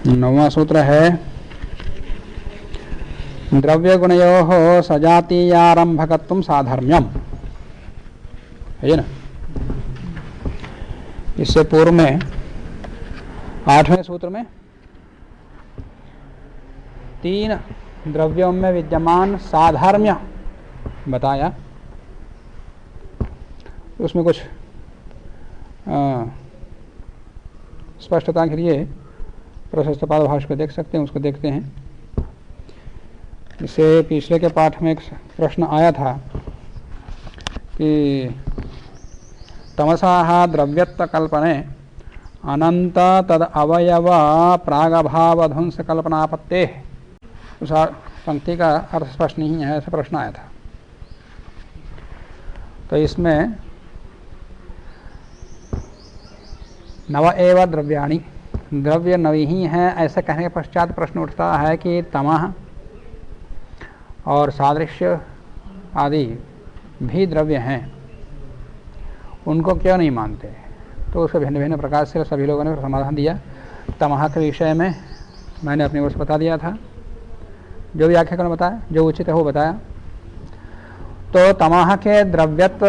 नौवां सूत्र है द्रव्य गुणयोः सजातीयारंभकत्वं साधर्म्यम, है ना। इससे पूर्व में 8वें सूत्र में 3 द्रव्यों में विद्यमान साधर्म्य बताया। उसमें कुछ स्पष्टता के लिए प्रशस्त पाद भाष्य को देख सकते हैं, उसको देखते हैं। इससे पिछले के पाठ में एक प्रश्न आया था कि तमसाः द्रव्यत्व कल्पने अनंत तद अवयव प्रागभाव ध्वंस कल्पनापत्ते। उस पंक्ति का अर्थ स्पष्ट नहीं है, ऐसा प्रश्न आया था। तो इसमें नव एव द्रव्याणि, द्रव्य नवी ही हैं, ऐसा कहने के पश्चात प्रश्न उठता है कि तमः और सादृश्य आदि भी द्रव्य हैं, उनको क्यों नहीं मानते। तो उसको भिन्न भिन्न प्रकार से सभी लोगों ने समाधान दिया। तमः के विषय में मैंने अपनी ओर से बता दिया था, जो भी व्याख्यान बताया, जो उचित है वो बताया। तो तमः के द्रव्यत्व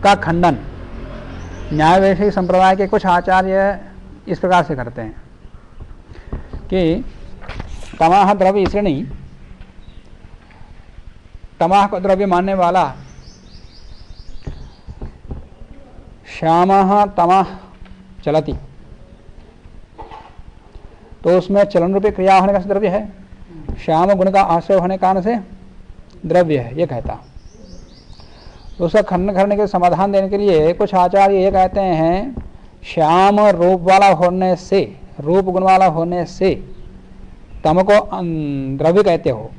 का खंडन न्याय वैशेषिक संप्रदाय के कुछ आचार्य इस प्रकार से करते हैं कि तमः द्रव्य इसलिए नहीं, तमः को द्रव्य मानने वाला श्यामः तमः चलति, तो उसमें चलन रूपी क्रिया होने का द्रव्य है, श्याम गुण का आश्रय होने के कारण से द्रव्य है, ये कहता। तो उसका खंडन करने के समाधान देने के लिए कुछ आचार्य ये कहते हैं श्याम रूप वाला होने से, रूप गुण वाला होने से तम को द्रव्य कहते हो।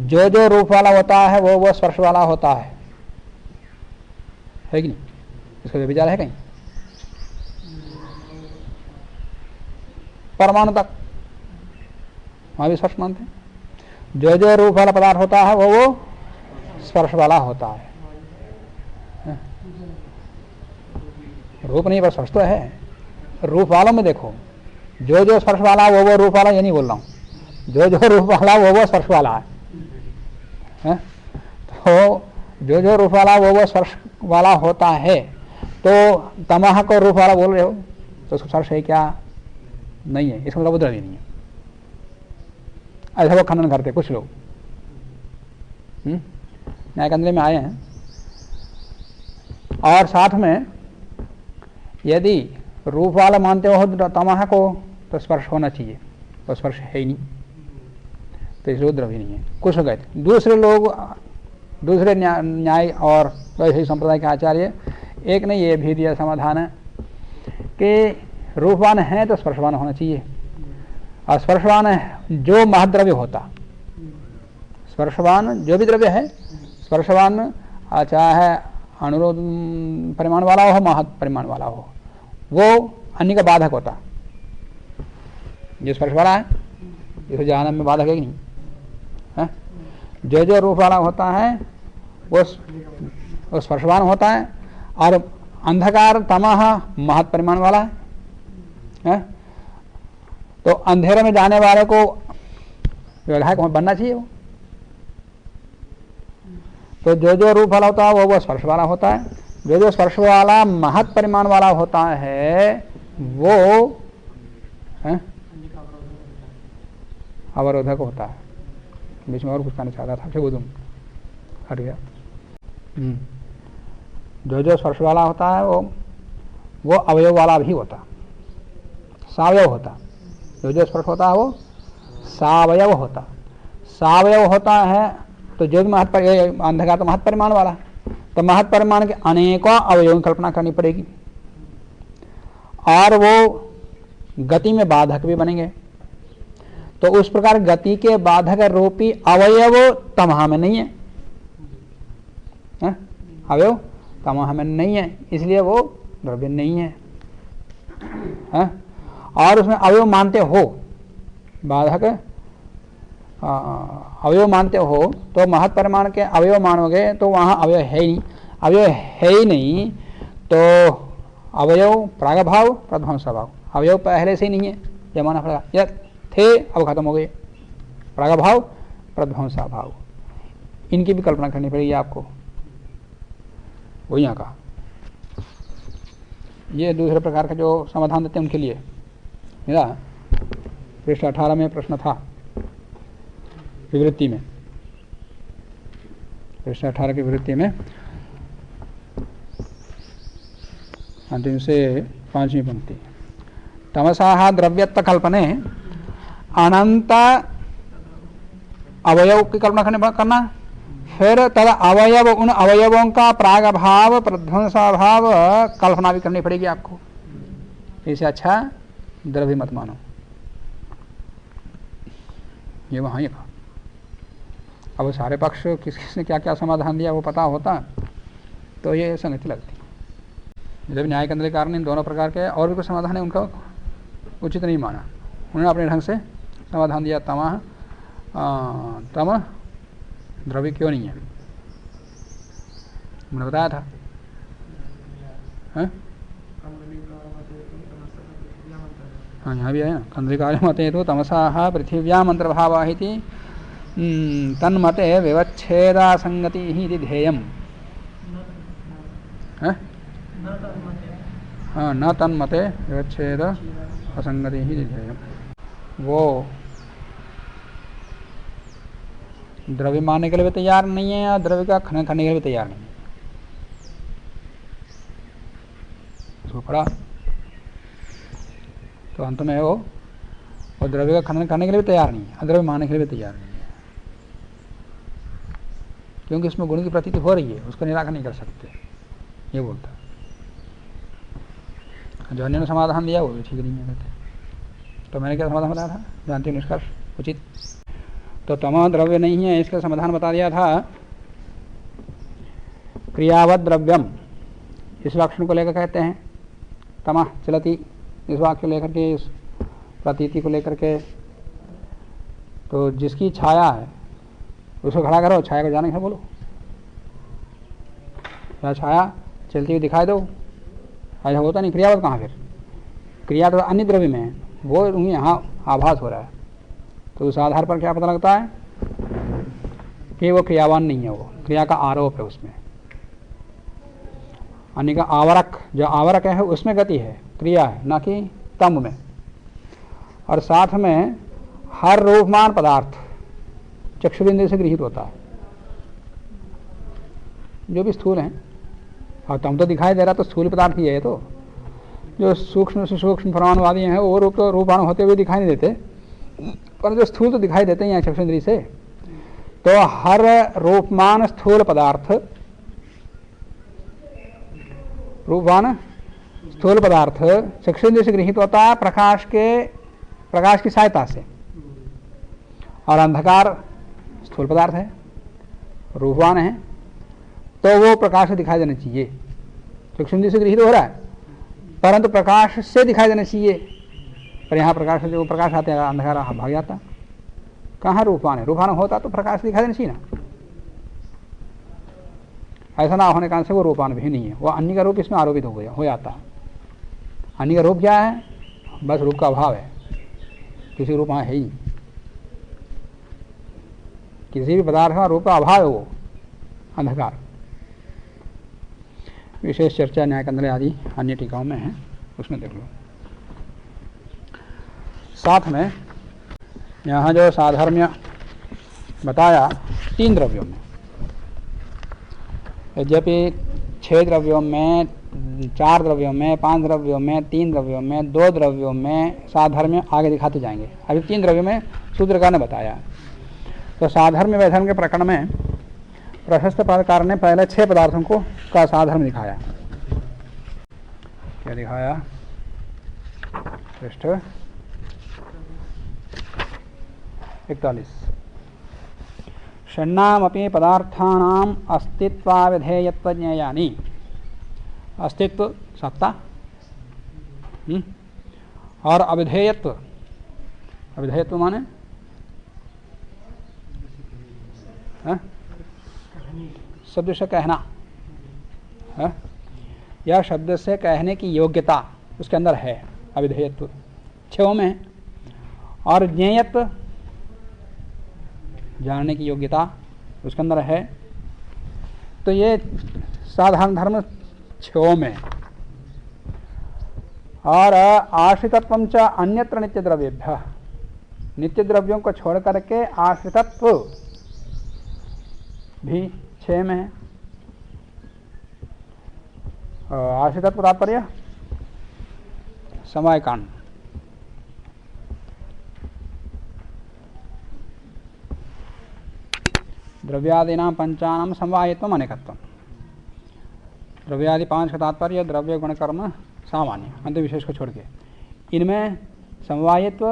जो जो रूप वाला होता है वो स्पर्श वाला होता है कि नहीं? इसका विचार है कहीं परमाणु तक वहां भी स्पर्श मानते हैं। जो जो रूप वाला पदार्थ होता है वो स्पर्श वाला होता है। रूप नहीं पर स्पर्श तो है। रूप वालों में देखो, जो जो स्पर्श वाला वो रूप वाला, ये नहीं बोल रहा हूं, जो जो रूप वाला वो स्पर्श वाला है। तो जो जो रूप वाला वो स्पर्श वाला होता है, तो तमह को रूप वाला बोल रहे हो तो उसको स्पर्श है क्या? नहीं है, इसका मतलब वो द्रव्य नहीं है। ऐसा वो खंडन करते कुछ लोग, न्याय केंद्र में आए हैं। और साथ में यदि रूप वाला मानते हो तमह को तो स्पर्श होना चाहिए, तो स्पर्श है ही नहीं, तो इसलिए द्रव्य नहीं है। कुछ लोग कहते, दूसरे लोग, दूसरे न्याय और वैशेषिक संप्रदाय के आचार्य एक ने ये भी दिया समाधान है कि रूपवान है तो स्पर्शवान होना चाहिए, और स्पर्शवान है जो महद्रव्य होता, स्पर्शवान जो भी द्रव्य है, स्पर्शवान चाहे अनुरोध परिमाण वाला हो, महत् परिमाण वाला हो, वो अन्य का बाधक होता। जो स्पर्श वाला है इसे जानन में बाधक है कि नहीं है? जो जो रूप वाला होता है वो स्पर्शवान होता है, और अंधकार तमह महत् परिमाण वाला है। तो अंधेरे में जाने वाले को विधायक बनना चाहिए वो। तो जो जो रूप वाला होता है वो स्पर्श वाला होता है। जो जो स्पर्श वाला महत् परिमाण वाला होता है वो अवरोधक होता है। बीच में और कुछ कहना चाहता था, फिर हट गया। जो जो स्पर्श वाला होता है वो अवयव वाला भी होता, सावयव होता। जो जो स्पर्श होता है वो सावयव होता, सावयव होता है। तो जो भी अंधकार तो महत् परिमाण वाला, तो महत् परिमाण के अनेकों अवयवों की कल्पना करनी पड़ेगी, और वो गति में बाधक भी बनेंगे। तो उस प्रकार गति के बाधक रूपी अवयव तमह में नहीं है, अवयव तमह में नहीं है, इसलिए वो द्रव्य नहीं है। और उसमें अवयव मानते हो, बाधक अवयव मानते हो, तो महत् परिमाण के अवयव मानोगे तो वहाँ अवयव है ही नहीं। अवयव है ही नहीं तो अवयव प्रागभाव प्रध्वंस भाव, अवयव पहले से ही नहीं है, यह माना पड़ेगा। या थे अब खत्म हो गए, प्रागभाव प्रध्वंसाभाव, इनकी भी कल्पना करनी पड़ेगी आपको। वो यहाँ का ये दूसरे प्रकार का जो समाधान देते हैं उनके लिए मेरा पृष्ठ 18 में प्रश्न था विवृत्ति में, पृष्ठ 18 की विवृत्ति में अंतिम से 5वीं पंक्ति। तमसाः द्रव्यत्व कल्पने अनंत अवयव की कल्पना करना, फिर तद अवयव उन अवयवों का प्रागभाव प्रध्वंसाभाव कल्पना भी करनी पड़ेगी आपको। इसे अच्छा द्रव्य मत मानो, ये वहाँ ही कहा। अब सारे पक्ष किस किसने क्या क्या समाधान दिया वो पता होता तो ये संगति लगती। जब न्याय केंद्र के कारण इन दोनों प्रकार के और भी कुछ समाधान है उनका उचित नहीं माना, उन्होंने अपने ढंग से समाधान दिया। तम द्रव्य क्यों नहीं है, मैंने बताया था। हाँ यहाँ भी है ना, खंद्रिकार्य मते तो तमसाः पृथिव्याम् अंतर्भावः इति तन्मते विवच्छेदा संगति ही ध्येयम्। हाँ न तन्मते विवच्छेद असंगति ही ध्येयम्। वो द्रव्य मानने के लिए भी तैयार नहीं है और द्रव्य का खनन करने के लिए भी तैयार नहीं है। उसको पढ़ा तो अंत में वो द्रव्य का खनन करने के लिए भी तैयार नहीं है, अद्रव्य मानने के लिए भी तैयार नहीं है, क्योंकि इसमें गुण की प्रतीति हो रही है, उसका निराकरण नहीं कर सकते, ये बोलता है। जो अन्य ने समाधान दिया वो भी ठीक नहीं है कहते। तो मैंने क्या समाधान बताया था, जानते हो निष्कर्ष उचित। तो तमः द्रव्य नहीं है, इसका समाधान बता दिया था। क्रियावत द्रव्यम इस वाक्य को लेकर कहते हैं, तमः चलती इस वाक्य को लेकर के, इस प्रतीति को लेकर के। तो जिसकी छाया है उसको खड़ा करो, छाया को जाने से बोलो, या छाया चलती हुई दिखाई दो, ऐसा होता नहीं। क्रियावत कहाँ, फिर क्रिया तो अन्य द्रव्य में है, वो यहाँ आभास हो रहा है। तो उस आधार पर क्या पता लगता है कि वो क्रियावान नहीं है, वो क्रिया का आरोप है उसमें। अन्य का आवरक, जो आवरक है उसमें गति है, क्रिया है, न कि तम में। और साथ में हर रूपमान पदार्थ चक्षुबिंदु से गृहीत होता है, जो भी स्थूल है। और तम तो दिखाई दे रहा तो स्थूल पदार्थ ही है। तो जो सूक्ष्म से सूक्ष्म परमाणुवादी हैं वो रूप तो रूपाणु होते हुए दिखाई नहीं देते, पर जो स्थूल तो दिखाई देते हैं यहाँ चक्षुन्द्रिय से। तो हर रूपमान स्थूल पदार्थ, रूपमान स्थूल पदार्थ चक्षुन्द्रिय से गृहीत होता है प्रकाश की सहायता से। और अंधकार स्थूल पदार्थ है, रूपवान है, तो वो प्रकाश से दिखाई देना चाहिए। चक्षुन्द्रिय से गृहीत हो रहा है परंतु प्रकाश से दिखाई देना चाहिए, पर यहाँ प्रकाश से जो प्रकाश आते हैं अंधकार भाग जाता। कहाँ रूपवान है, रूपवान होता तो प्रकाश दिखाई देना चाहिए ना। ऐसा ना होने के कारण से वो रूपवान भी नहीं है, वो अन्य का रूप इसमें आरोपित हो जाता। अन्य का रूप क्या है, बस रूप का अभाव है, किसी रूप वहाँ है ही। किसी भी पदार्थ का रूप का अभाव है वो अंधकार। विशेष चर्चा न्याय केंद्र आदि अन्य टीकाओं में है, उसमें देख लो। साथ में यहाँ जो साधर्म्य बताया 3 द्रव्यों में, यद्यपि 6 द्रव्यों में, 4 द्रव्यों में, 5 द्रव्यों में, 3 द्रव्यों में, 2 द्रव्यों में साधर्म्य आगे दिखाते जाएंगे। अभी 3 द्रव्यों में सूत्रकार ने बताया। तो साधर्म्य वैधर्म के प्रकरण में प्रशस्त पदकार ने पहले 6 पदार्थों को का साधर्म दिखाया। क्या दिखाया, पृष्ठ 41। षण्णामपि पदार्थानां अस्तित्वाविधेयत्व ज्ञेयानि। अस्तित्व सत्ता और अविधेयत्व, अविधेयत्व माने शब्द से कहना है, या शब्द से कहने की योग्यता उसके अंदर है, अविधेयत्व छो में है, और ज्ञेयत्व जानने की योग्यता उसके अंदर है। तो ये साधारण धर्म छो में। और आश्रितत्वं च अन्यत्र नित्य द्रव्येभ्यः, नित्य द्रव्यों को छोड़ करके आश्रितत्व भी 6 में है। आश्रितत्व तात्पर्य समय कांड। द्रव्यादीनां पंचानां समवायित्वम् अनेकत्वम्। द्रव्यादि 5 का तात्पर्य द्रव्य गुण कर्म सामान्य अंत विशेष को छोड़ के, इनमें समवायित्व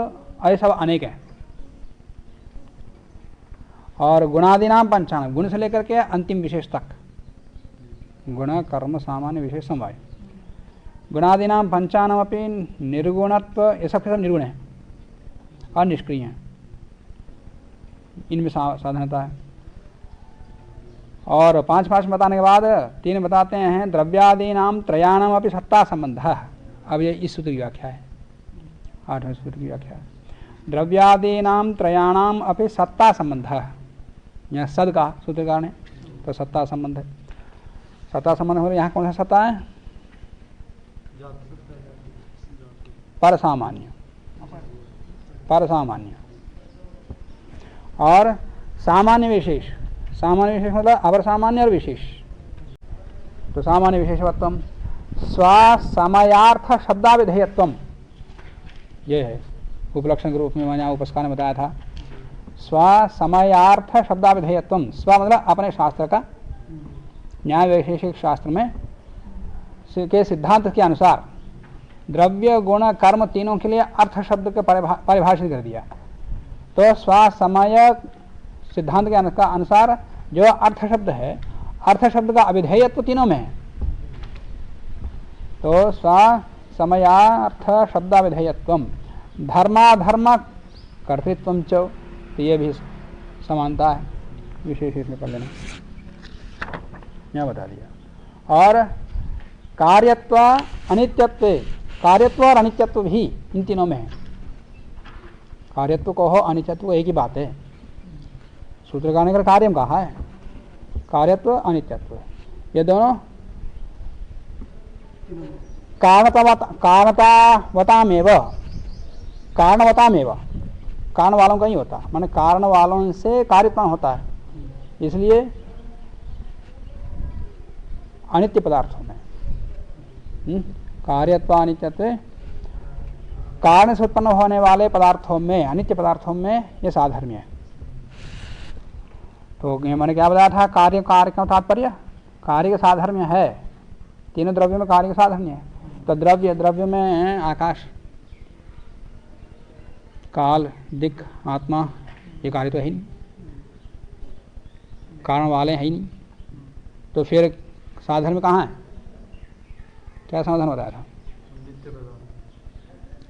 ऐसे सब अनेक है। और गुणादीनां पंचानां, गुण से लेकर के अंतिम विशेष तक, गुण कर्म सामान्य विशेष समवाय। गुणादीनां पंचानामपि निर्गुणत्व, ये सब के सब निर्गुण है और निष्क्रिय हैं, इनमें साधनता है। और 5 बताने के बाद 3 बताते हैं द्रव्यादीनां त्रयाणाम अपि सत्ता संबंध। अब ये इस सूत्र की व्याख्या है, 8वें सूत्र की व्याख्या है। द्रव्यादीनां त्रयाणाम अपि सत्ता संबंध, यहाँ सद का सूत्रकार ने, तो सत्ता संबंध है। सत्ता संबंध हो रहा है, यहाँ कौन सा सत्ता है? पर सामान्य, पर सामान्य और सामान्य विशेष। सामान्य विशेष मतलब अपर सामान्य और विशेष। तो सामान्य विशेषवत्वम स्वसमयार्थ शब्दाविधेयत्वम, ये है उपलक्षण के रूप में मैंने उपस्कार ने बताया था। स्वसमयार्थ शब्दाविधेयत्वम, स्व मतलब अपने शास्त्र का, न्याय वैशेषिक शास्त्र में के सिद्धांत के अनुसार द्रव्य गुण कर्म तीनों के लिए अर्थ शब्द को परिभाषित कर दिया। तो स्वसमय सिद्धांत के अनुसार जो अर्थ शब्द है, अर्थ शब्द का अविधेयत्व तीनों में है। तो स्वसमयार्थ शब्दाविधेयत्वम धर्माधर्म कर्तृत्वम च, तो ये भी समानता है, विशेष इसमें कर लेना, यह बता दिया। और कार्यत्व अनित्यत्व, कार्यत्व और अनित्यत्व भी इन तीनों में है। कार्यत्व को हो अनित्यत्व एक ही बात है, सूत्रकार ने कार्य में कहा है, कार्यत्व अनित्यत्व ये दोनों कारणवतामेव, कारण वालों का ही होता, माने कारण वालों से कार्यत्व होता है, इसलिए अनित्य पदार्थों में कार्यत्व अनित्यत्व, कारण से उत्पन्न होने वाले पदार्थों में, अनित्य पदार्थों में ये साधर्म्य है। तो मैंने क्या बताया था? कार्य का तात्पर्य कार्य का साधर्म्य है, तीनों द्रव्यों में कार्य का साधर्म्य है। तो द्रव्य में आकाश, काल, दिक्, आत्मा, ये कार्य तो है ही नहीं, कारण वाले हैं ही नहीं। तो फिर साधर्म्य कहाँ है? क्या समाधान बताया था?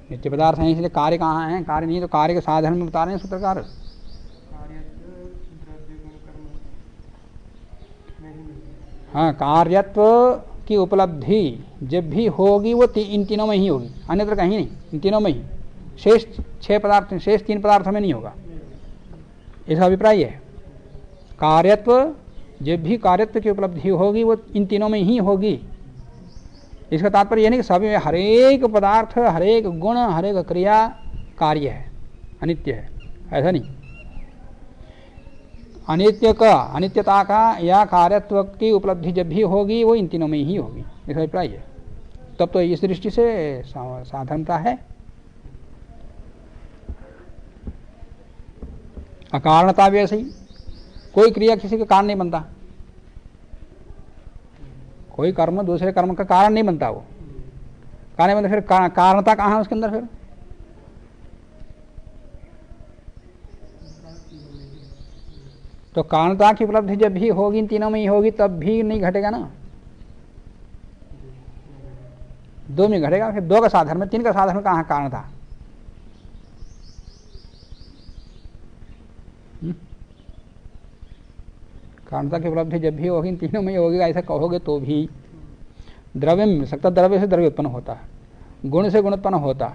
नित्य पदार्थ है, इसलिए कार्य कहाँ है? कार्य नहीं, तो कार्य के साधर्म्य में बता रहे हैं सूत्रकार। हाँ, कार्यत्व की उपलब्धि जब भी होगी वो इन तीनों में ही होगी, अन्यत्र कहीं नहीं, इन तीनों में ही। शेष 6 पदार्थ, शेष 3 पदार्थों में नहीं होगा, इसका अभिप्राय है। कार्यत्व जब भी कार्यत्व की उपलब्धि होगी वो इन तीनों में ही होगी। इसका तात्पर्य यह नहीं कि सभी में हरेक पदार्थ, हरेक गुण, हरेक क्रिया कार्य है, अनित्य है, ऐसा नहीं। अनित्यता का या कार्यत्व की उपलब्धि जब भी होगी वो इन तीनों में ही होगी, इसका अभिप्राय है। तब तो इस दृष्टि से साधर्मता है। अकारणता भी ऐसे ही, कोई क्रिया किसी का कारण नहीं बनता, कोई कर्म दूसरे कर्म का कारण नहीं बनता, वो कारण नहीं बनता, फिर कारणता कहाँ है उसके अंदर? फिर तो कारणता की उपलब्धि जब भी होगी इन तीनों में ही होगी, तब भी नहीं घटेगा ना, 2 में घटेगा। फिर 2 का साधन में, 3 का साधन में कहाँ कारण था? कारणता की उपलब्धि जब भी होगी इन तीनों में ही होगी, ऐसा कहोगे तो भी द्रव्य में मिल सकता, द्रव्य से द्रव्य उत्पन्न होता है, गुण से गुण उत्पन्न होता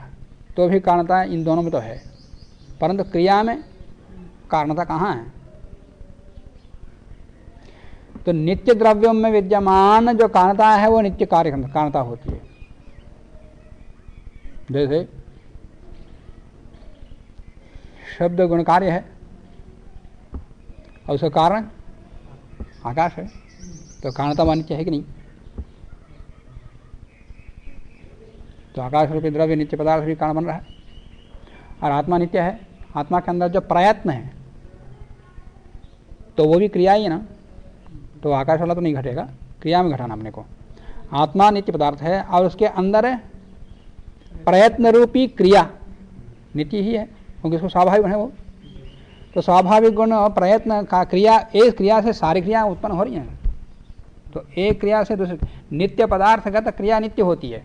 तो भी कारणता इन दोनों में तो है, परंतु क्रिया में कारणता कहाँ है? तो नित्य द्रव्यों में विद्यमान जो कारणता है वो नित्य कार्य कारणता होती है। जैसे शब्द गुण कार्य है और उसका कारण आकाश है, तो कारणता वह नित्य है कि नहीं? तो आकाश रूपी द्रव्य नित्य पदार्थ भी कारण बन रहा है। और आत्मा नित्य है, आत्मा के अंदर जो प्रयत्न है तो वो भी क्रिया ही है ना, तो आकाश वाला तो नहीं घटेगा, क्रिया में घटाना अपने को। आत्मा नित्य पदार्थ है और उसके अंदर प्रयत्न रूपी क्रिया नित्य ही है, क्योंकि उसको स्वाभाविक है वो। तो स्वाभाविक गुण प्रयत्न का क्रिया, एक क्रिया से सारी क्रिया उत्पन्न हो रही हैं। तो एक क्रिया से दूसरी नित्य पदार्थगत क्रिया नित्य होती है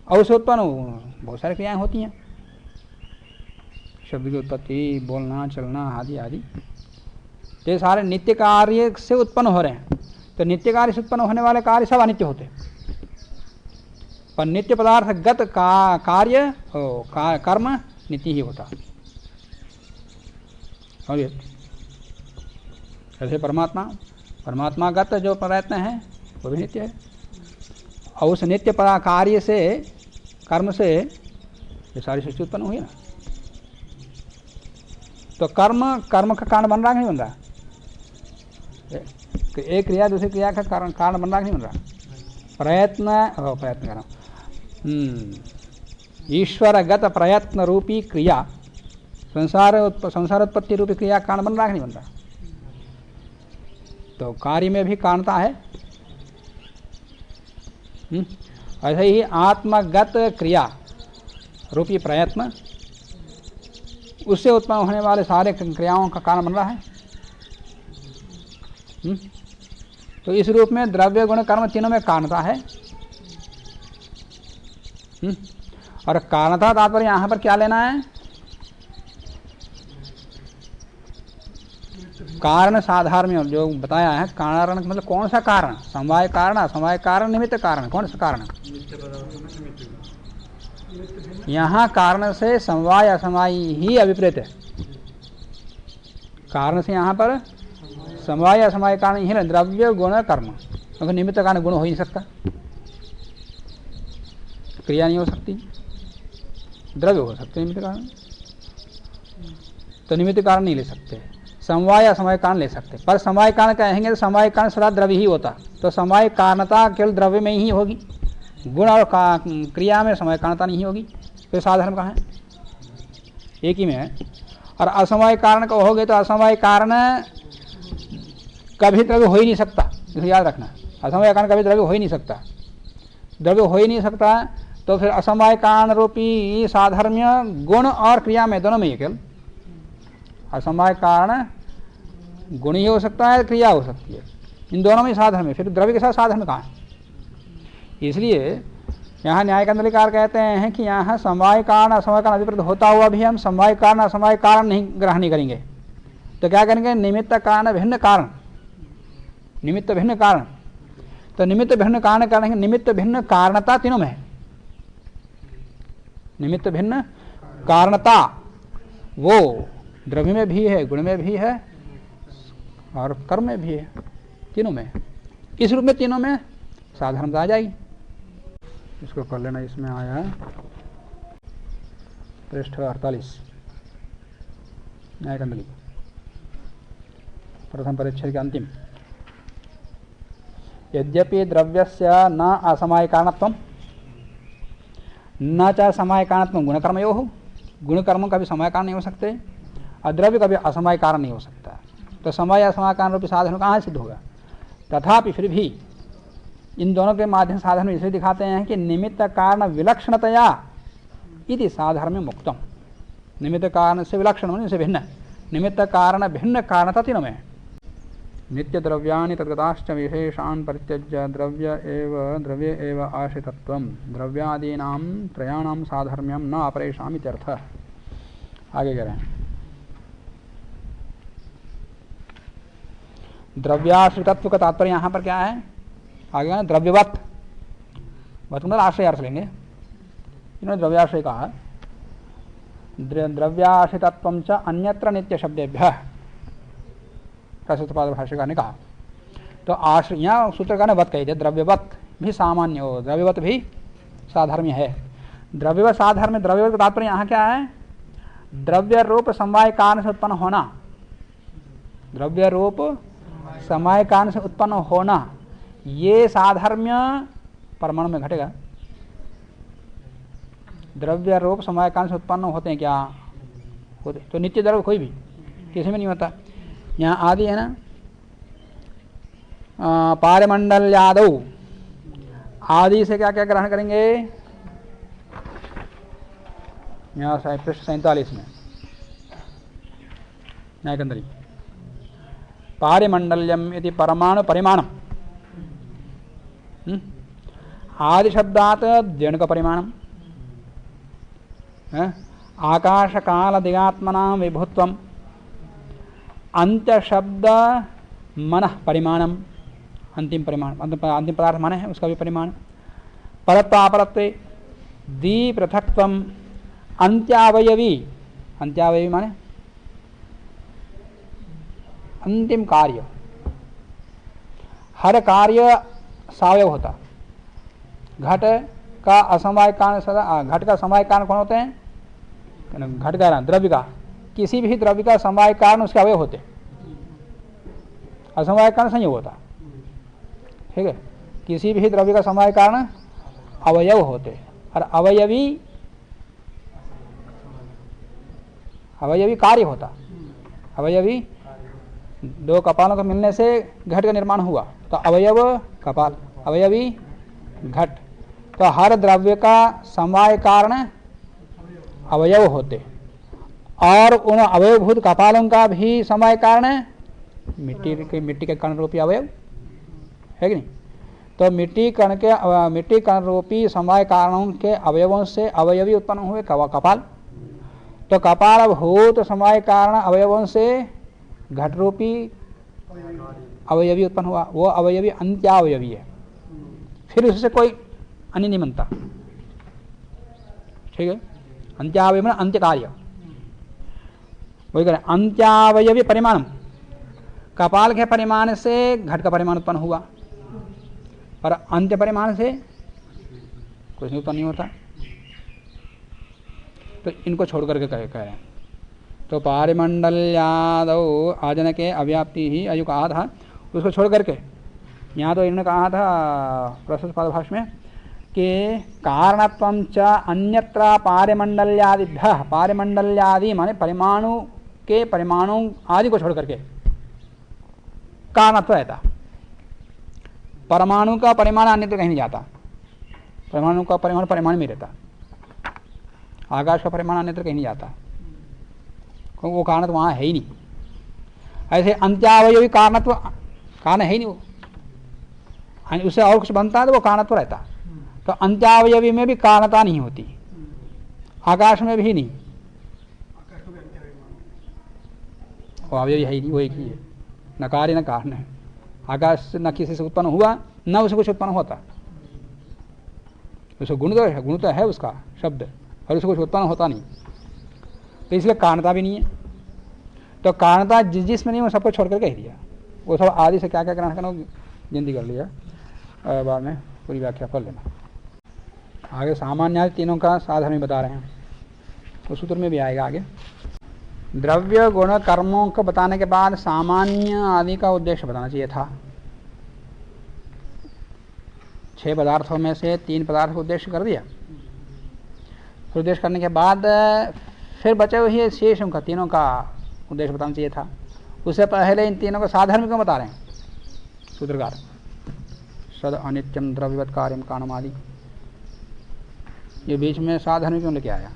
और उससे उत्पन्न बहुत सारी क्रियाएं होती हैं, शब्द की उत्पत्ति, बोलना, चलना आदि आदि, ये सारे नित्य कार्य से उत्पन्न हो रहे हैं। तो नित्य कार्य से उत्पन्न होने वाले कार्य सब अनित्य होते, पर नित्य पदार्थगत कार्य कर्म नित्य ही होता। और ऐसे परमात्मागत जो प्रयत्न है वो भी नित्य है, और उस नित्य कार्य से कर्म से ये सारी सृष्टि उत्पन्न हुई ना। तो कर्म का कारण बन रहा है कि नहीं बन रहा? एक क्रिया दूसरी क्रिया का कारण बन रहा है कि नहीं बन रहा? प्रयत्न कर रहा हूँ, ईश्वरगत प्रयत्न रूपी क्रिया संसार उत्पत्ति रूपी क्रिया कारण बन रहा है कि नहीं बन रहा? तो कार्य में भी कारणता है। ऐसे ही आत्मगत क्रिया रूपी प्रयत्न, उससे उत्पन्न होने वाले सारे क्रियाओं का कारण बन रहा है। तो इस रूप में द्रव्य गुण कर्म तीनों में कारणता है। और कारणता तात्पर्य यहां पर क्या लेना है? कारण साधारण जो बताया है, कारण मतलब कौन सा कारण? समवाय कारण, असमवाय कारण, निमित्त कारण। कौन सा कारण? यहाँ कारण से समवाय असमवाय ही अभिप्रेत है। कारण से यहाँ पर समवाय असमवाय कारण ही है, द्रव्य गुण कर्म, क्योंकि निमित्त कारण गुण हो ही नहीं सकता, क्रिया नहीं हो सकती, द्रव्य हो सकते निमित्त कारण, तो निमित्त कारण नहीं ले सकते। समवाय असमवाय कारण ले सकते, पर समवाय कारण कहेंगे तो समवाय कारण सदा द्रव्य ही होता, तो समवाय कारणता केवल द्रव्य में ही होगी, गुण और क्रिया में समवाय कारणता नहीं होगी। तो साधारण कहाँ है? एक ही में है। और असमवाय कारण कहोगे तो असमवाय कारण कभी द्रव्य हो ही नहीं सकता, इसे याद रखना। असमवाय कारण कभी द्रव्य हो ही नहीं सकता, द्रव्य हो ही नहीं सकता, तो फिर असमवाय कारण रूपी साधर्म्य गुण और क्रिया में दोनों में ही केवल असमवाय कारण गुण ही हो सकता है, क्रिया हो सकती है, इन दोनों में साधन में, फिर द्रव्य के साथ साधन कहाँ है? इसलिए यहाँ न्याय केंद्रकार कहते हैं कि यहाँ समवाय कारण असमवाय कारण अभिप्रेत होता हुआ भी हम समवाय कारण असमवाय कारण नहीं ग्रहण नहीं करेंगे, तो क्या करेंगे? निमित्त कारण भिन्न कारण, निमित्त भिन्न कारण। तो निमित्त भिन्न कारण करेंगे, निमित्त भिन्न कारणता तीनों में है। निमित्त भिन्न कारणता वो द्रव्य में भी है, गुण में भी है और कर्म में भी है, तीनों में। इस रूप में तीनों में साधारणता आ जाएगी। इसको कर लेना, इसमें आया है पृष्ठ 48 न्याय कंडली, प्रथम परिच्छेद के अंतिम। यद्यपि द्रव्यस्य न असमवाय कारणत्वं न च समवाय कारणत्वं गुणकर्मयोः, गुण कर्म का भी समवाय कारण नहीं हो सकते और द्रव्य का भी असमवाय कारण नहीं हो सकता, तो समवाय असमवाय कारण रूपी साधन कहाँ सिद्ध होगा? तथापि फिर भी इन दोनों के माध्यम साधन इसलिए दिखाते हैं कि निमित्त कारण विलक्षणतया इति साधर्म्य मुक्तम। निमित्त कारण से विलक्षण से भिन्न, निमित्त कारण भिन्न कारणता तीनों में। नित्य द्रव्यानि तद्गताश्च विशेषान् परित्यज्य द्रव्य एव आश्रितत्वं द्रव्यादीनां त्रयाणां साधर्म्यं न अपरेषाम् इत्यर्थः। आगे कह रहे हैं, द्रव्याश्रितत्व का तात्पर्य यहाँ पर क्या है? आगे द्रव्यवत, मतलब आश्रय अर्थ लेंगे, इन्होंने द्रव्याश्रय कहा। द्रव्याश्रितत्वं च अन्यत्र नित्य शब्देभ्यः, प्रस्तुतपाद भाष्यकार ने कहा। तो आश्रय, यहाँ सूत्रकार ने वत कही थे, द्रव्यवत भी सामान्य हो, द्रव्यवत भी साधर्म्य है। द्रव्यवत साधर्म्य, द्रव्यवत का तात्पर्य यहाँ क्या है? द्रव्य रूप समवाय कारण से उत्पन्न होना, द्रव्य रूप समवाय कारण से उत्पन्न होना, ये साधर्म्य परमाणु में घटेगा। द्रव्य रूप समवाय कारण से उत्पन्न होते हैं क्या? होते। तो नित्य द्रव्य कोई भी किसी में नहीं होता। यहाँ आदि है ना, पारमंडल यादव आदि से क्या क्या ग्रहण करेंगे? यहाँ पृष्ठ 47 में न्यायकंदरी, पारिमंडल्यम इति परमाणु परिमाणम, आदि शब्दात द्व्यणुक परिमाणम, आकाश काल दिगात्मना विभुत्वम, अंत्य शब्द मन परिमाणम, अंतिम परिमाण, अंतिम पदार्थ माने है उसका भी परिमाण, परत्वापरत्वे दी पृथक्त्वम, अंत्यावयवी, अंत्यावयवी माने अंतिम कार्य, हर कार्य सावयव होता। घट का असमवाय कारण सदा, घट का समवाय कारण कौन होते हैं? घट का द्रव्य का, किसी भी द्रव्य का समवाय कारण उसके अवयव होते, असमवाय कारण संयोग होता। ठीक है, किसी भी द्रव्य का समवाय कारण अवयव होते, और अवयवी अवयवी कार्य होता। अवयवी, दो कपालों के मिलने से घट का निर्माण हुआ, तो अवयव कपाल, अवयवी घट। तो हर द्रव्य का समवाय कारण अवयव होते, और उन अवयवभूत कपालों का भी समवाय कारण मिट्टी के कण रूपी अवयव है कि नहीं? तो मिट्टी कण रूपी समवाय कारणों के अवयवों से अवयवी उत्पन्न हुए कपाल। तो कपाल भूत समवाय कारण अवयवों से घट रूपी अवयवी उत्पन्न हुआ, वो अवयवी अंत्यावयवी है, फिर उससे कोई अन्य नहीं बनता। ठीक है, अंत्यावयवी मतलब अंत्य कार्य, वही करें। अंत्यावयवी परिमाणम, कपाल के परिमाण से घट का परिमाण उत्पन्न हुआ, और अंत्य परिमाण से कुछ नहीं उत्पन्न नहीं होता। तो इनको छोड़ करके कह रहे हैं। तो पारिमंडल्यादौ आजन के अव्याप्ति ही अयु कहा था, उसको छोड़ करके यहाँ तो इन्होंने कहा था प्रस्तुत पादभाष्य में कि कारणत्वं च अन्यत्र पारिमंडल्यादिभ्यः, पारिमंडल्यादि माने परिमाणु के, परिमाणु आदि को छोड़ करके कारणत्व रहता। परमाणु का परिमाण अन्यत्र कहीं नहीं जाता, परमाणु का परिमाण परिमाण में रहता, आकाश का परिमाण अन्यत्र कहीं नहीं जाता, क्योंकि वो कारणत्व वहाँ है ही नहीं। ऐसे अंत्यावयवी कारणत्व, कारण है ही नहीं वो, उससे और कुछ बनता है तो वो कारणत्व रहता। तो अंत्यावयवी में भी कारणता नहीं होती, आकाश में भी नहीं, वो अवयवी है ही नहीं, वो एक ही है, न कार्य न कारण है। आकाश से न किसी से उत्पन्न हुआ, न उसे कुछ उत्पन्न होता, उसको गुण तो है उसका शब्द, और उससे कुछ उत्पन्न होता नहीं, तो इसलिए कारणता भी नहीं है। तो कारणता जिसमें नहीं वो सबको छोड़ कर कह दिया, वो सब आदि से क्या क्या ग्रहण करना गिनती कर लिया, बाद में पूरी व्याख्या कर लेना। आगे सामान्य तीनों का साधन में बता रहे हैं, उस सूत्र में भी आएगा आगे। द्रव्य गुण कर्मों को बताने के बाद सामान्य आदि का उद्देश्य बताना चाहिए था। 6 पदार्थों में से 3 पदार्थ का उद्देश्य कर दिया, फिर उद्देश्य करने के बाद फिर बचे हुए शेष उनका तीनों का उद्देश्य बताना चाहिए था। उससे पहले इन तीनों को साधर्म क्यों बता रहे हैं सूत्रकार? सद अनित्यम द्रव्यवत कार्यम कारणम आदि, ये बीच में साधर्म क्यों लेके आया?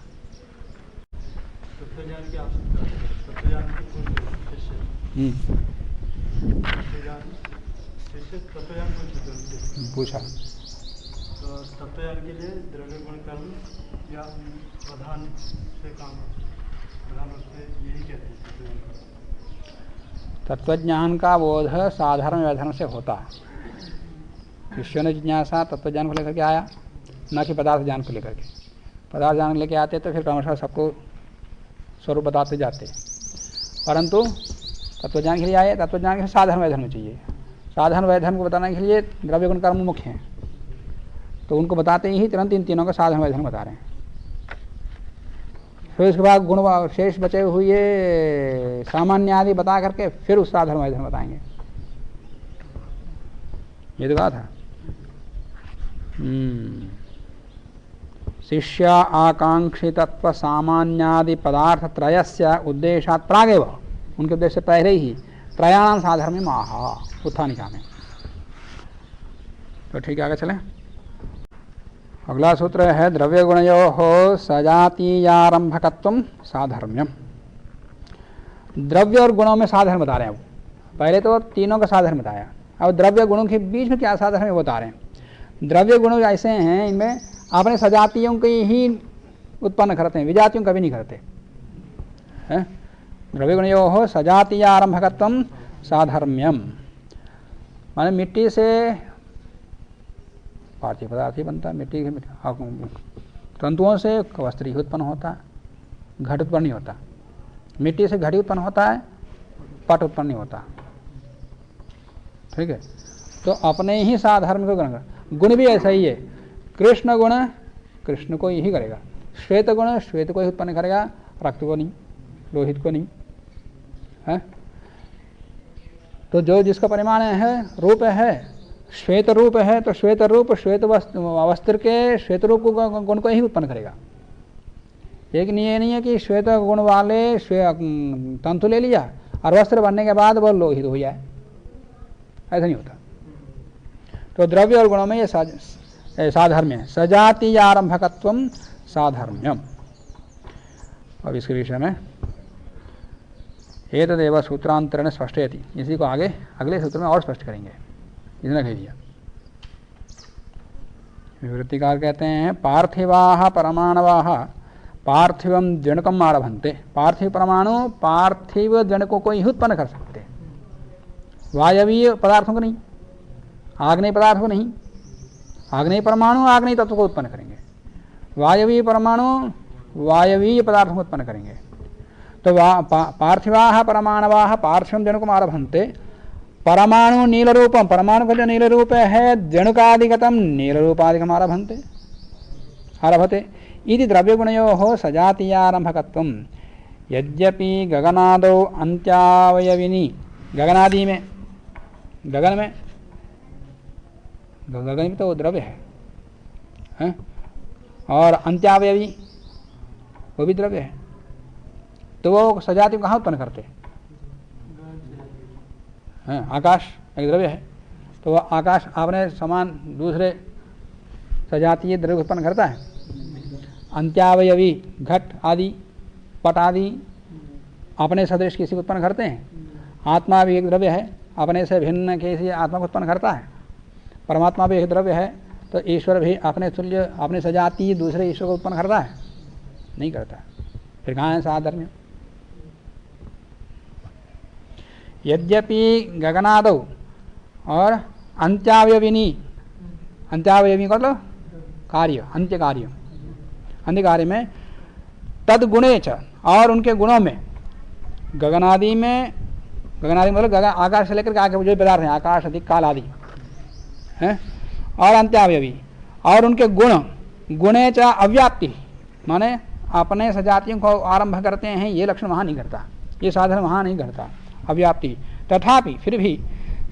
पूछा तो तत्वज्ञान के लिए द्रव्य गुण कर्म या प्रधान से काम, प्रधान से यही कहते हैं। तत्वज्ञान का बोध साधारण व्याधर्म से होता है। शिष्यों ने जिज्ञासा तत्वज्ञान को लेकर के आया, न कि पदार्थ ज्ञान को लेकर के। पदार्थ जान लेके आते तो फिर क्रमशः सबको स्वरूप बताते जाते, परंतु तत्वज्ञान के लिए आए, तत्वज्ञान के साधन वैधर्म चाहिए। साधन वैधर्म को बताने के लिए द्रव्य गुण कर्म मुख्य हैं, तो उनको बताते ही तुरंत इन तीनों का साधन वैधर्म बता रहे हैं। फिर उसके बाद गुण शेष बचे हुए सामान्य आदि बता करके फिर उस साधन वैधर्म बताएंगे। ये तो कहा था। शिष्य आकांक्षी तत्व सामान्यादि पदार्थ त्रयस्य उद्देशात् प्रागेव, उनके उद्देश्य पहले ही त्रयाणाम साधर्म्यम आहा उत्थानिका में। तो ठीक है, आगे चलें। अगला सूत्र है द्रव्य गुणयोः सजातीयारंभकत्वम साधर्म्यम। द्रव्य और गुणों में साधर्म बता रहे हैं। पहले तो तीनों का साधर्म बताया, अब द्रव्य गुणों के बीच में क्या साधर्म है बता रहे हैं। द्रव्य गुण ऐसे हैं, इनमें अपने सजातियों की ही उत्पन्न करते हैं, विजातियों कभी नहीं करते हैं। द्रव्य गुणयोः सजातीयारंभकत्वम साधर्म्यम, माने मिट्टी से पार्थिव पदार्थ ही बनता है। मिट्टी के तंतुओं से वस्त्र ही उत्पन्न होता है, घट उत्पन्न नहीं होता। मिट्टी से घड़ी उत्पन्न होता है, पट उत्पन्न नहीं होता। ठीक है, तो अपने ही साधर्म को गुण भी ऐसा ही है। कृष्ण गुण कृष्ण को यही करेगा, श्वेत गुण श्वेत को ही उत्पन्न करेगा, रक्त को नहीं, लोहित को नहीं है। तो जो जिसका परिमाण है, रूप है, श्वेत रूप है, तो श्वेत रूप श्वेत वस्त्र के श्वेत रूप गुण को ही उत्पन्न करेगा। लेकिन ये नहीं है कि श्वेत गुण वाले तंतु ले लिया और वस्त्र बनने के बाद वो लोहित हो जाए, ऐसा नहीं होता। तो द्रव्य और गुणों में ये साधर्म्य है, सजातीयारंभकत्वम साधर्म्यम। अब इसके विषय में एतदेव सूत्रांतरेण स्पष्टयति, इसी को आगे अगले सूत्र में और स्पष्ट करेंगे। इतना कह दिया। विवृत्तिकार कहते हैं पार्थिवाः परमाणवाः पार्थिवम जणकम आरभन्ते। पार्थिव परमाणु पार्थिव जणकों को ही उत्पन्न कर सकते हैं, वायवीय पदार्थों को नहीं, आग्नेय पदार्थ को नहीं। आग्नेय परमाणु आग्नेय तत्व को उत्पन्न करेंगे, वायवीय परमाणु वायवीय पदार्थों को उत्पन्न करेंगे। तो पार्थिवाः परमाणवाः पार्थिवम जणकम आरभन्ते। परमाणु नील रूपम, परमाणु का जो नील रूप है, जणुकादिगतम नील रूपादिकम आरभते इति द्रव्य गुणयोः सजातीयारंभकत्वम। यद्यपि गगनादौ अंत्यावयविनी, गगनादि में, गगन में, गगन में तो द्रव्य है, और अंत्यावयवी वो भी द्रव्य है। तो वो सजाति कहाँ उत्पन्न करते हैं? आकाश एक द्रव्य है, तो वह आकाश अपने समान दूसरे सजातीय द्रव्य उत्पन्न करता है। अंत्यावयवी घट आदि पट आदि अपने सदृश किसी को उत्पन्न करते हैं। आत्मा भी एक द्रव्य है, अपने से भिन्न किसी आत्मा को उत्पन्न करता है। परमात्मा भी एक द्रव्य है, तो ईश्वर भी अपने तुल्य अपने सजातीय दूसरे ईश्वर को उत्पन्न करता है? नहीं करता। फिर कहाँ है साधर्म्य? यद्यपि गगनादौ और अंत्यावयविनी, अंत्यावयवी का मतलब कार्य, अंत्य कार्य, अंत्य कार्य में तद गुणे च, और उनके गुणों में, गगनादि में, गगनादि मतलब गगन आकाश से लेकर के आगे जो पदार्थ हैं, आकाश अधिक काल आदि हैं, और अंत्यावयवी, और उनके गुण, गुणे च अव्याप्ति, माने अपने सजातियों को आरंभ करते हैं, ये लक्षण वहाँ नहीं करता, ये साधन वहाँ नहीं करता, अव्याप्ति। तथापि फिर भी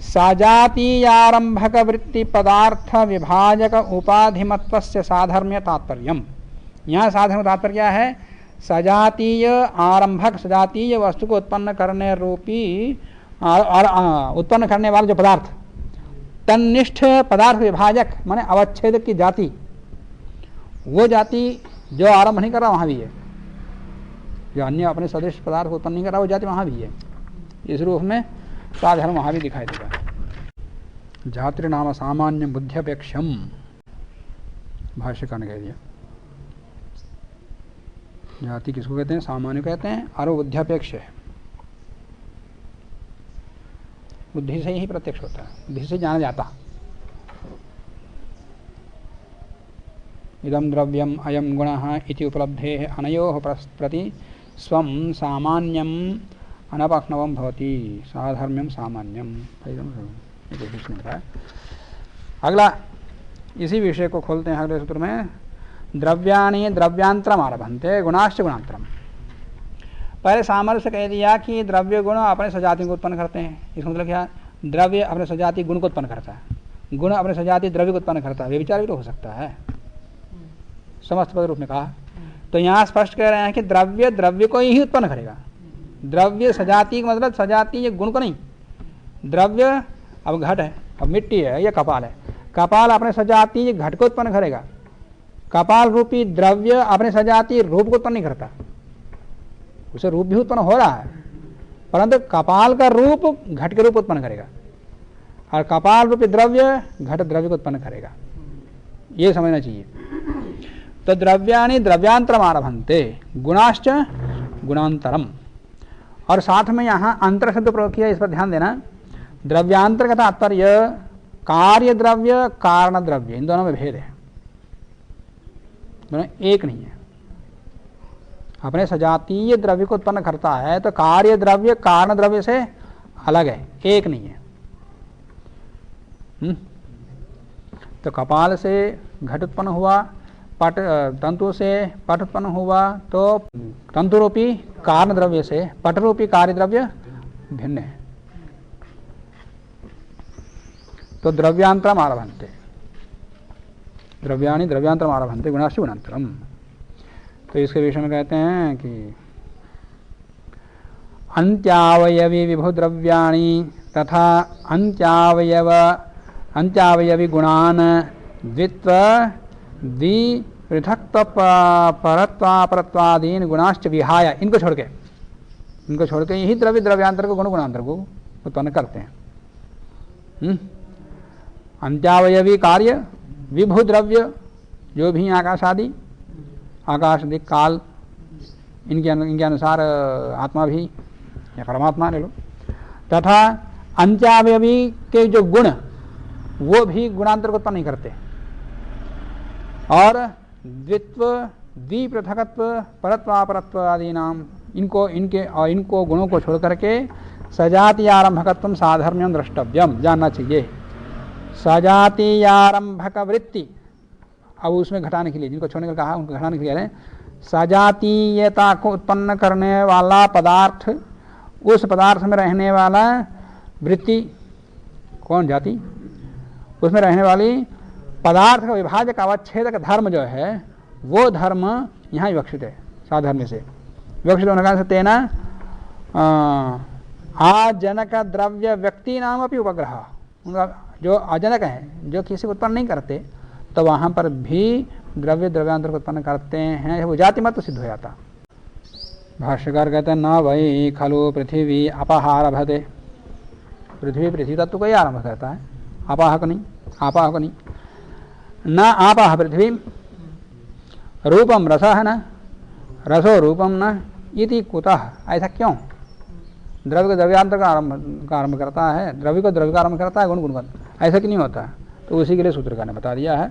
सजातीयारंभक वृत्ति पदार्थ विभाजक उपाधिमत्वस्य साधर्म्य तात्पर्यम। यहाँ साधर्म तात्पर्य क्या है? सजातीय आरंभक, सजातीय वस्तु को उत्पन्न करने रूपी और उत्पन्न करने वाले जो पदार्थ, तन्निष्ठ पदार्थ विभाजक माने अवच्छेद की जाति, वो जाति जो आरंभ नहीं कर रहा वहाँ भी है, जो अन्य अपने सदृश पदार्थ को उत्पन्न नहीं कर रहा वो जाति वहाँ भी है। इस रूप में साधर्म वहाँ भी दिखाई देगा। जाति नाम सामान्य बुद्ध्यपेक्षम, भाष्यकार ने कह दिया। जाति किसको कहते हैं? सामान्य कहते हैं, और वो बुद्ध्यपेक्ष है, बुद्धि से ही प्रत्यक्ष होता है, बुद्धि से जाना जाता। इदं द्रव्यम अयम गुणः इति उपलब्धेः अनयोः प्रति स्वं सामान्यम अनपक्नवम भवति साधर्म्यम सामान्यम। अगला इसी विषय को खोलते हैं अगले सूत्र में। द्रव्याणि द्रव्यांतरम आरभन्ते गुणाश्च गुणांतरम। पहले सामर्थ्य कह दिया कि द्रव्य गुण अपने सजाति को उत्पन्न करते हैं। इसका मतलब क्या? द्रव्य अपने सजाति गुण को उत्पन्न करता है, गुण अपने सजाति द्रव्य को उत्पन्न करता है। व्यभिचार भी तो हो सकता है, समस्त पद रूप में कहा। तो यहाँ स्पष्ट कह रहे हैं कि द्रव्य द्रव्य को ही उत्पन्न करेगा। द्रव्य सजाति का मतलब सजाति ये गुण को नहीं। द्रव्य अब घट है, अब मिट्टी है, ये कपाल है। कपाल अपने सजाति ये घट को उत्पन्न करेगा। कपाल रूपी द्रव्य अपने सजाति रूप को उत्पन्न नहीं करता। उसे रूप भी उत्पन्न हो रहा है, परंतु कपाल का रूप घट के रूप उत्पन्न करेगा और कपाल रूपी द्रव्य घट द्रव्य को उत्पन्न करेगा। ये समझना चाहिए। तो द्रव्याणि द्रव्यांतरम आरभन्ते गुणाश्च गुणांतरम। और साथ में यहाँ अंतर शब्द प्रयोग किया, इस पर ध्यान देना। द्रव्यांतर का तात्पर्य कार्य द्रव्य कारण द्रव्य, इन दोनों में भेद है, दोनों एक नहीं है। अपने सजातीय द्रव्य को उत्पन्न करता है तो कार्य द्रव्य कारण द्रव्य से अलग है, एक नहीं है। तो कपाल से घट उत्पन्न हुआ, पट तंतु से पट उत्पन्न हुआ, तो तंतु रूपी कारण द्रव्य से पट रूपी कार्य द्रव्य भिन्न है। तो द्रव्यांतरम आरभन्ते, द्रव्याणि द्रव्यांतरम आरभन्ते गुणाश्च गुणांतरम। तो इसके विषय में कहते हैं कि अंत्यावयवी विभु द्रव्याणि तथा अंत्यावयवी गुणान द्वित्व द्वि पृथक्त्व परत्वादीन गुणाश्च विहाय, इनको छोड़ के यही द्रव्य द्रव्यांतर को गुण गुणांतर को उत्पन्न करते हैं। अंत्यावयवी कार्य विभु द्रव्य जो भी आकाश आदि काल, इनके अनुसार आत्मा भी या परमात्मा ले लो, तथा अंत्यावयवी के जो गुण वो भी गुणांतर को उत्पन्न नहीं करते। और द्वित्व द्विपृथकत्व परत्वापरत्व आदि नाम, इनको गुणों को छोड़ करके सजातीयारंभकत्वम साधर्म्यम द्रष्टव्यम, जानना चाहिए। सजातीयारंभक वृत्ति, अब उसमें घटाने के लिए, जिनको छोड़ने को कहा उनको घटाने के लिए सजातीयता को उत्पन्न करने वाला पदार्थ, उस पदार्थ में रहने वाला वृत्ति, कौन जाति, उसमें रहने वाली पदार्थ का विभाजक अवच्छेदक धर्म जो है वो धर्म यहाँ विवक्षित है। साधर्म्य से विवक्षित होने का तेना आजनक द्रव्य व्यक्ति नाम अपनी उपग्रह, उनका जो अजनक है, जो किसी को उत्पन्न नहीं करते, तो वहाँ पर भी द्रव्य द्रव्यांतर को उत्पन्न करते हैं, वो जाति मत तो सिद्ध हो जाता। भाष्यकार कहते हैं न वही खलु पृथ्वी अपाहार भते, पृथ्वी तत्व को ही आरंभ करता है, अपाहक नहीं। न आपाह पृथ्वी रूपम रसः न रसो रूपम न इति कुतः, ऐसा क्यों? द्रव्य को द्रव्यांतर का आरंभ करता है, द्रव्य को द्रव्य का आरंभ करता है, गुण गुण का, ऐसा क्यों नहीं होता? तो उसी के लिए सूत्रकार ने बता दिया है।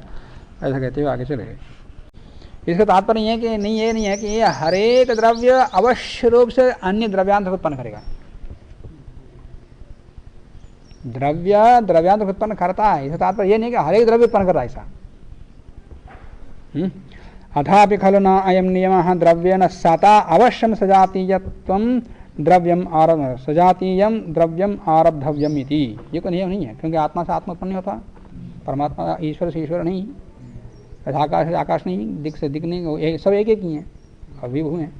ऐसा कहते हुए आगे चले गए। इसका तात्पर्य ये कि नहीं, ये नहीं है कि ये हरेक द्रव्य अवश्य रूप से अन्य द्रव्यांतर को उत्पन्न करेगा। द्रव्य द्रव्यांतर को उत्पन्न करता है, इसका तात्पर्य ये नहीं कि हरेक द्रव्य उत्पन्न करता है ऐसा। अथापि खलु न अयम नियमः द्रव्येन सता अवश्यम सजातीयत्वं द्रव्यम आरभ सजातीयम द्रव्यम आरब्धव्यम इति, ये कोई नियम नहीं है, क्योंकि आत्मा से आत्मा उत्पन्न नहीं होता, परमात्मा ईश्वर से ईश्वर नहीं, आकाश से आकाश नहीं, दिक से दिक नहीं, सब एक ही हैं और विभु हैं।